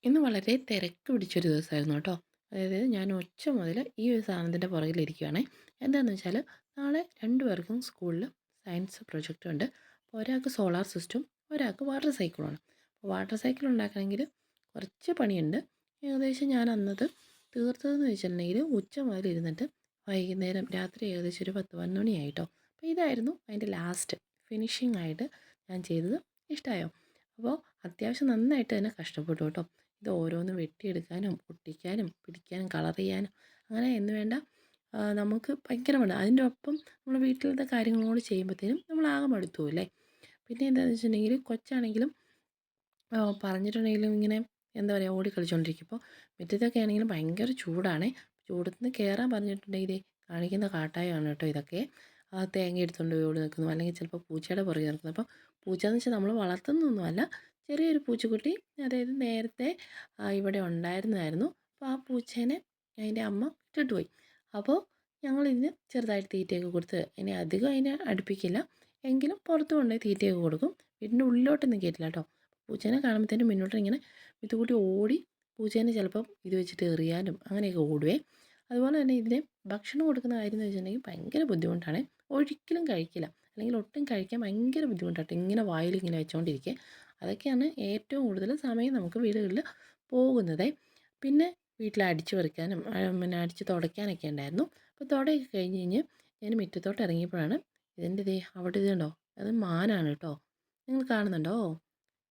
ഇന്ന് വളരെ തിരക്ക് പിടിച്ചൊരു ദിവസമായിരുന്നു കേട്ടോ. അതായത് ഞാൻ ഉച്ച മുതൽ ഈ ഒരു സാധനത്തിൻ്റെ പുറകിലിരിക്കുകയാണേ. എന്താണെന്ന് വെച്ചാൽ നാളെ 2 പേർക്കും സ്കൂളിൽ സയൻസ് പ്രൊജക്റ്റ് ഉണ്ട്. അപ്പോൾ ഒരാൾക്ക് സോളാർ സിസ്റ്റവും ഒരാൾക്ക് വാട്ടർ സൈക്കിളുമാണ്. അപ്പോൾ വാട്ടർ സൈക്കിൾ ഉണ്ടാക്കണമെങ്കിൽ കുറച്ച് പണിയുണ്ട്. ഏകദേശം ഞാൻ അന്നത് തീർത്തതെന്ന് വെച്ചിട്ടുണ്ടെങ്കിൽ ഉച്ച മുതൽ ഇരുന്നിട്ട് വൈകുന്നേരം രാത്രി ഏകദേശം ഒരു 10-11 മണിയായിട്ടോ. അപ്പോൾ ഇതായിരുന്നു അതിൻ്റെ ലാസ്റ്റ് ഫിനിഷിംഗ് ആയിട്ട് ഞാൻ ചെയ്തത്. ഇഷ്ടമായോ? അപ്പോൾ അത്യാവശ്യം നന്നായിട്ട് തന്നെ കഷ്ടപ്പെട്ടു കേട്ടോ. ഇത് ഓരോന്ന് വെട്ടിയെടുക്കാനും ഒട്ടിക്കാനും പിടിക്കാനും കളർ ചെയ്യാനും അങ്ങനെ എന്ന് വേണ്ട നമുക്ക് ഭയങ്കര മടി. അതിൻ്റെ ഒപ്പം നമ്മൾ വീട്ടിലത്തെ കാര്യങ്ങളോട് ചെയ്യുമ്പോഴത്തേനും നമ്മൾ ആകെ മടുത്തു പോകും അല്ലേ. പിന്നെ എന്താണെന്ന് വെച്ചിട്ടുണ്ടെങ്കിൽ കൊച്ചാണെങ്കിലും പറഞ്ഞിട്ടുണ്ടെങ്കിലും ഇങ്ങനെ എന്താ പറയുക ഓടി കളിച്ചുകൊണ്ടിരിക്കും. ഇപ്പോൾ മുറ്റത്തൊക്കെ ആണെങ്കിലും ഭയങ്കര ചൂടാണ്. ചൂടത്ത് നിന്ന് കയറാൻ പറഞ്ഞിട്ടുണ്ടെങ്കിൽ കാണിക്കുന്ന കാട്ടായമാണ് കേട്ടോ ഇതൊക്കെ. തേങ്ങ എടുത്തുകൊണ്ട് പോയി ഓടി നിൽക്കുന്നു, അല്ലെങ്കിൽ ചിലപ്പോൾ പൂച്ചയുടെ പുറകെ നിൽക്കുന്നു. അപ്പോൾ പൂച്ചയെന്ന് വെച്ചാൽ നമ്മൾ വളർത്തുന്നൊന്നുമല്ല, ചെറിയൊരു പൂച്ചക്കുട്ടി. അതായത് നേരത്തെ ഇവിടെ ഉണ്ടായിരുന്നതായിരുന്നു. അപ്പോൾ ആ പൂച്ചേനെ അതിൻ്റെ അമ്മ ഇട്ടിട്ട് പോയി. അപ്പോൾ ഞങ്ങളിതിന് ചെറുതായിട്ട് തീറ്റയൊക്കെ കൊടുത്ത് അതിനെ അധികം അതിനെ അടുപ്പിക്കില്ല, എങ്കിലും പുറത്ത് കൊണ്ടുപോയി തീറ്റയൊക്കെ കൊടുക്കും. വീടിൻ്റെ ഉള്ളിലോട്ടൊന്നും കയറ്റില്ല കേട്ടോ. പൂച്ചേനെ കാണുമ്പോഴത്തേനും മുന്നോട്ട് ഇങ്ങനെ മിത്തുകൂട്ടി ഓടി പൂച്ചേനെ ചിലപ്പം ഇത് വെച്ചിട്ട് എറിയാനും അങ്ങനെയൊക്കെ ഓടുവേ. അതുപോലെ തന്നെ ഇതിനെ ഭക്ഷണം കൊടുക്കുന്ന കാര്യം എന്ന് വെച്ചിട്ടുണ്ടെങ്കിൽ ഭയങ്കര ബുദ്ധിമുട്ടാണ്. ഒരിക്കലും കഴിക്കില്ല, അല്ലെങ്കിൽ ഒട്ടും കഴിക്കാൻ ഭയങ്കര ബുദ്ധിമുട്ടാട്ടോ. ഇങ്ങനെ വായിൽ ഇങ്ങനെ വെച്ചുകൊണ്ടിരിക്കുക. അതൊക്കെയാണ് ഏറ്റവും കൂടുതൽ സമയം നമുക്ക് വീടുകളിൽ പോകുന്നത്. പിന്നെ വീട്ടിൽ അടിച്ചു പറിക്കാനും പിന്നെ അടിച്ച് തുടയ്ക്കാനൊക്കെ ഉണ്ടായിരുന്നു. അപ്പോൾ തുടയൊക്കെ കഴിഞ്ഞ് ഞാൻ മുറ്റത്തോട്ട് ഇറങ്ങിയപ്പോഴാണ് ഇതിൻ്റെ അവിടെ ഇതുണ്ടോ, അത് മാനാണ് കേട്ടോ. നിങ്ങൾ കാണുന്നുണ്ടോ?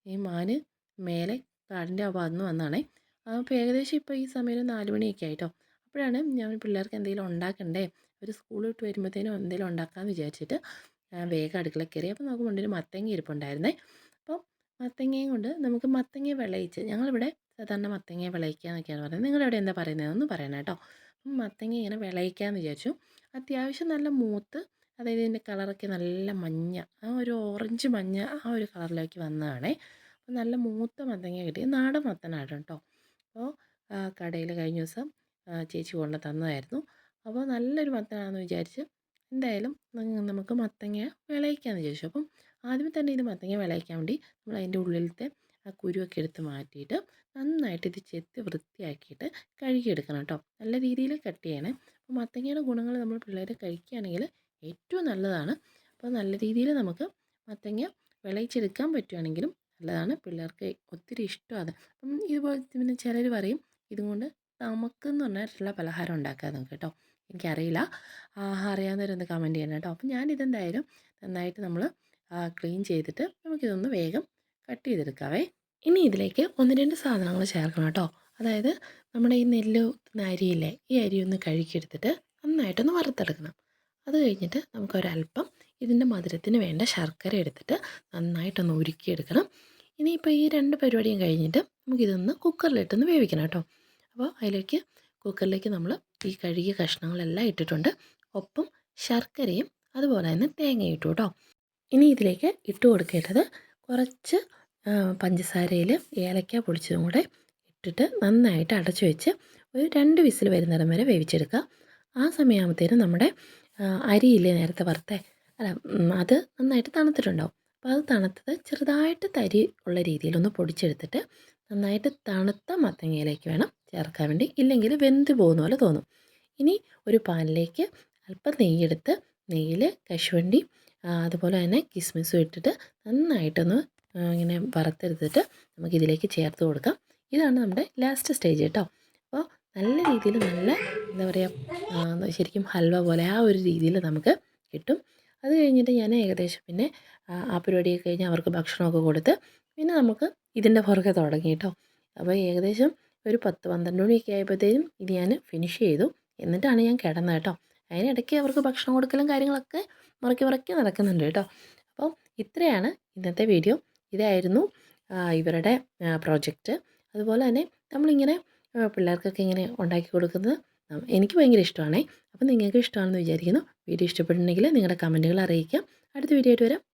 ഈ മാന് മേലെ കാടിൻ്റെ ആ ഭാഗത്ത് നിന്ന് വന്നതാണേ. അപ്പോൾ ഏകദേശം ഇപ്പോൾ ഈ സമയം ഒരു 4 മണിയൊക്കെ ആയിട്ടോ. അപ്പോഴാണ് ഞാൻ പിള്ളേർക്ക് എന്തെങ്കിലും ഉണ്ടാക്കണ്ടേ, ഒരു സ്കൂൾ വിട്ട് വരുമ്പോഴത്തേനും എന്തെങ്കിലും ഉണ്ടാക്കാമെന്ന് വിചാരിച്ചിട്ട് വേഗം അടുക്കള കയറി. അപ്പോൾ നമുക്ക് മുന്നിൽ മത്തങ്ങ ഇരിപ്പുണ്ടായിരുന്നേ. അപ്പോൾ മത്തങ്ങയും കൊണ്ട് നമുക്ക് മത്തങ്ങ വിളയിച്ച്, ഞങ്ങളിവിടെ സാധാരണ മത്തങ്ങ വിളയിക്കുക എന്നൊക്കെയാണ് പറയുന്നത്. നിങ്ങളുടെ ഇവിടെ എന്താ പറയുന്നതെന്ന് പറയണം കേട്ടോ. അപ്പം മത്തങ്ങ ഇങ്ങനെ വിളയിക്കാമെന്ന് വിചാരിച്ചു. അത്യാവശ്യം നല്ല മൂത്ത്, അതായത് ഇതിൻ്റെ കളറൊക്കെ നല്ല മഞ്ഞ, ആ ഒരു ഓറഞ്ച് മഞ്ഞ ആ ഒരു കളറിലേക്ക് വന്നതാണേ. അപ്പോൾ നല്ല മൂത്ത മത്തങ്ങ കിട്ടി, നാടൻ മത്തനാണ് കേട്ടോ. അപ്പോൾ കടയിൽ കഴിഞ്ഞ ദിവസം ചേച്ചി കൊണ്ട് തന്നതായിരുന്നു. അപ്പോൾ നല്ലൊരു മത്തനാണെന്ന് വിചാരിച്ച് എന്തായാലും നമുക്ക് മത്തങ്ങ വിളയിക്കാമെന്ന് വിചാരിച്ചു. അപ്പം ആദ്യമേ തന്നെ ഇത് മത്തങ്ങ വിളയിക്കാൻ വേണ്ടി നമ്മൾ അതിൻ്റെ ഉള്ളിലത്തെ ആ കുരുവൊക്കെ എടുത്ത് മാറ്റിയിട്ട് നന്നായിട്ട് ഇത് ചെത്തി വൃത്തിയാക്കിയിട്ട് കഴുകിയെടുക്കണം കേട്ടോ. നല്ല രീതിയിൽ കട്ട് ചെയ്യണേ. അപ്പോൾ മത്തങ്ങയുടെ ഗുണങ്ങൾ നമ്മൾ പിള്ളേർ കഴിക്കുകയാണെങ്കിൽ ഏറ്റവും നല്ലതാണ്. അപ്പോൾ നല്ല രീതിയിൽ നമുക്ക് മത്തങ്ങ വിളയിച്ചെടുക്കാൻ പറ്റുകയാണെങ്കിലും നല്ലതാണ്. പിള്ളേർക്ക് ഒത്തിരി ഇഷ്ടമാണ്. അപ്പം ഇതുപോലെ പിന്നെ ചിലർ പറയും ഇതുകൊണ്ട് നമുക്കെന്ന് പറഞ്ഞിട്ടുള്ള പലഹാരം ഉണ്ടാക്കാൻ നമുക്ക് കേട്ടോ. എനിക്കറിയില്ല, അറിയാവുന്നവരൊന്ന് കമൻറ്റ് ചെയ്യണം കേട്ടോ. അപ്പം ഞാനിതെന്തായാലും നന്നായിട്ട് നമ്മൾ ക്ലീൻ ചെയ്തിട്ട് നമുക്കിതൊന്ന് വേഗം കട്ട് ചെയ്തെടുക്കാവേ. ഇനി ഇതിലേക്ക് 1-2 സാധനങ്ങൾ ചേർക്കണം കേട്ടോ. അതായത് നമ്മുടെ ഈ നെല്ല് കുത്തുന്ന അരിയില്ലേ, ഈ അരി ഒന്ന് കഴുകിയെടുത്തിട്ട് നന്നായിട്ടൊന്ന് വറുത്തെടുക്കണം. അത് കഴിഞ്ഞിട്ട് നമുക്കൊരല്പം ഇതിൻ്റെ മധുരത്തിന് വേണ്ട ശർക്കര എടുത്തിട്ട് നന്നായിട്ടൊന്ന് ഉരുക്കിയെടുക്കണം. ഇനിയിപ്പോൾ ഈ 2 പരിപാടിയും കഴിഞ്ഞിട്ട് നമുക്കിതൊന്ന് കുക്കറിലിട്ടൊന്ന് വേവിക്കണം കേട്ടോ. അപ്പോൾ അതിലേക്ക് കുക്കറിലേക്ക് നമ്മൾ ഈ കഴുകിയ കഷ്ണങ്ങളെല്ലാം ഇട്ടിട്ടുണ്ട്. ഒപ്പം ശർക്കരയും അതുപോലെ തന്നെ തേങ്ങയും ഇട്ടു കേട്ടോ. ഇനി ഇതിലേക്ക് ഇട്ട് കൊടുക്കേണ്ടത് കുറച്ച് പഞ്ചസാരയിൽ ഏലക്ക പൊടിച്ചതും കൂടെ ഇട്ടിട്ട് നന്നായിട്ട് അടച്ചു വെച്ച് ഒരു 2 വിസിൽ വരുന്നിടം വരെ വേവിച്ചെടുക്കുക. ആ സമയമാകുമ്പോഴത്തേനും നമ്മുടെ അരിയില്ലേ നേരത്തെ വറുത്തേ, അല്ല അത് നന്നായിട്ട് തണുത്തിട്ടുണ്ടാവും. അപ്പോൾ അത് തണുത്തത് ചെറുതായിട്ട് തരി ഉള്ള രീതിയിലൊന്ന് പൊടിച്ചെടുത്തിട്ട് നന്നായിട്ട് തണുത്ത മത്തങ്ങയിലേക്ക് വേണം ചേർക്കാൻ വേണ്ടി, ഇല്ലെങ്കിൽ വെന്ത് പോകുന്ന പോലെ തോന്നും. ഇനി ഒരു പാനിലേക്ക് അല്പം നെയ്യെടുത്ത് നെയ്യിൽ കശുവണ്ടി അതുപോലെ തന്നെ കിസ്മിസും ഇട്ടിട്ട് നന്നായിട്ടൊന്ന് ഇങ്ങനെ വറുത്തെടുത്തിട്ട് നമുക്കിതിലേക്ക് ചേർത്ത് കൊടുക്കാം. ഇതാണ് നമ്മുടെ ലാസ്റ്റ് സ്റ്റേജ് കേട്ടോ. അപ്പോൾ നല്ല രീതിയിൽ നല്ല എന്താ പറയുക, ശരിക്കും ഹൽവ പോലെ ആ ഒരു രീതിയിൽ നമുക്ക് കിട്ടും. അത് കഴിഞ്ഞിട്ട് ഞാൻ ഏകദേശം പിന്നെ ആ പരിപാടിയൊക്കെ കഴിഞ്ഞ് അവർക്ക് ഭക്ഷണമൊക്കെ കൊടുത്ത് പിന്നെ നമുക്ക് ഇതിൻ്റെ പുറകെ തുടങ്ങി കേട്ടോ. അപ്പോൾ ഏകദേശം ഒരു 10-12 മണിയൊക്കെ ആയപ്പോഴത്തേക്കും ഇത് ഞാൻ ഫിനിഷ് ചെയ്തു. എന്നിട്ടാണ് ഞാൻ കിടന്നത് കേട്ടോ. അതിനിടയ്ക്ക് അവർക്ക് ഭക്ഷണം കൊടുക്കലും കാര്യങ്ങളൊക്കെ മുറയ്ക്ക് നടക്കുന്നുണ്ട് കേട്ടോ. അപ്പോൾ ഇത്രയാണ് ഇന്നത്തെ വീഡിയോ. ഇതായിരുന്നു ഇവരുടെ പ്രോജക്റ്റ്. അതുപോലെ തന്നെ നമ്മളിങ്ങനെ പിള്ളേർക്കൊക്കെ ഇങ്ങനെ ഉണ്ടാക്കി കൊടുക്കുന്നത് എനിക്ക് ഭയങ്കര ഇഷ്ടമാണേ. അപ്പോൾ നിങ്ങൾക്ക് ഇഷ്ടമാണെന്ന് വിചാരിക്കുന്നു. വീഡിയോ ഇഷ്ടപ്പെട്ടിട്ടുണ്ടെങ്കിൽ നിങ്ങളുടെ കമൻറ്റുകൾ അറിയിക്കാം. അടുത്ത വീഡിയോ ആയിട്ട് വരാം.